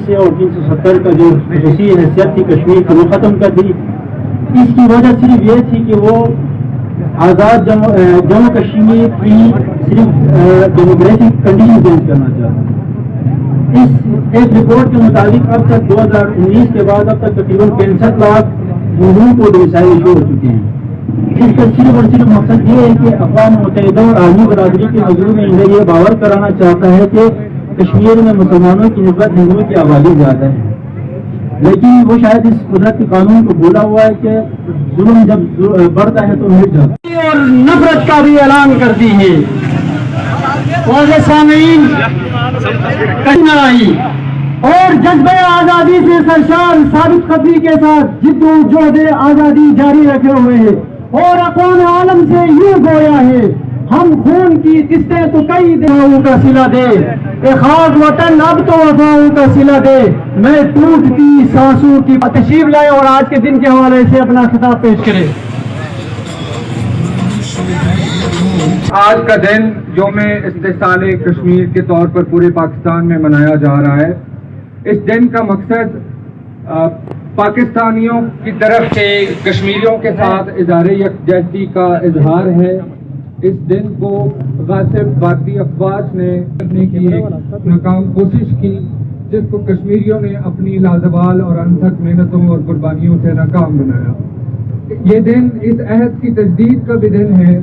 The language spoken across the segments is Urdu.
سے اور 370 کا جو خصوصی حیثیت تھی کشمیر کی وہ ختم کر دی. اس کی وجہ صرف یہ تھی کہ وہ آزاد جموں کشمیر کی صرف ڈیموکریٹک کنڈیشن چینج کرنا چاہتا. اس ایک رپورٹ کے مطابق اب تک 2019 کے بعد اب تک تقریباً 65 لاکھ لوگوں کو ڈومیسائل ایشو ہو چکے ہیں. اس کا صرف اور صرف مقصد یہ ہے کہ اقوام متحدہ اور عالمی برادری کے نظروں میں انہیں یہ باور کرانا چاہتا ہے کہ کشمیر میں مسلمانوں کی نسبت ہندوؤں کی آبادی زیادہ ہے. لیکن وہ شاید اس قدرتی قانون کو بولا ہوا ہے کہ ظلم جب بڑھتا ہے تو مٹ جاتا ہے. اور نفرت کا بھی اعلان کرتی ہے. سامعین اور جذبہ آزادی سے سرشار ثابت قدمی کے ساتھ جد و جہد آزادی جاری رکھے ہوئے ہیں اور اقوام عالم سے یوں گویا ہے ہم خون کی قسطیں تو کئی دنوں کا صلہ دے اے خاک وطن اب تو وفاؤں کا صلہ دے میں ٹوٹتی سانسوں کی. تشریف لائے اور آج کے دن کے حوالے سے اپنا خطاب پیش کرے. آج کا دن یوم استحصال کشمیر کے طور پر پورے پاکستان میں منایا جا رہا ہے. اس دن کا مقصد پاکستانیوں کی طرف سے کشمیریوں کے ساتھ اظہار یکجہتی کا اظہار ہے. اس دن کو غاصب بھارتی افواج نے کرنے کی ایک ناکام کوشش کی جس کو کشمیریوں نے اپنی لازوال اور انتھک محنتوں اور قربانیوں سے ناکام بنایا. یہ دن اس عہد کی تجدید کا بھی دن ہے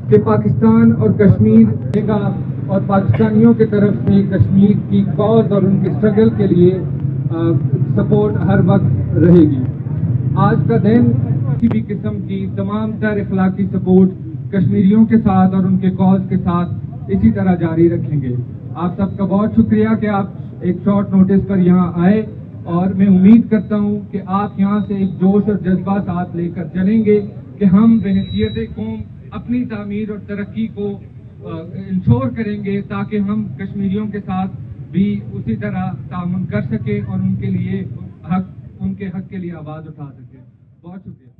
کہ پاکستان اور کشمیر کا اور پاکستانیوں کی طرف سے کشمیر کی کاز اور ان کے اسٹرگل کے لیے سپورٹ ہر وقت رہے گی. آج کا دن کسی بھی قسم کی تمام تر اخلاقی سپورٹ کشمیریوں کے ساتھ اور ان کے کاز کے ساتھ اسی طرح جاری رکھیں گے. آپ سب کا بہت شکریہ کہ آپ ایک شارٹ نوٹس پر یہاں آئے اور میں امید کرتا ہوں کہ آپ یہاں سے ایک جوش اور جذبہ ساتھ لے کر چلیں گے کہ ہم بحیثیت قوم اپنی تعمیر اور ترقی کو انشور کریں گے تاکہ ہم کشمیریوں کے ساتھ بھی اسی طرح تعاون کر سکیں اور ان کے حق کے لیے آواز اٹھا سکیں. بہت شکریہ.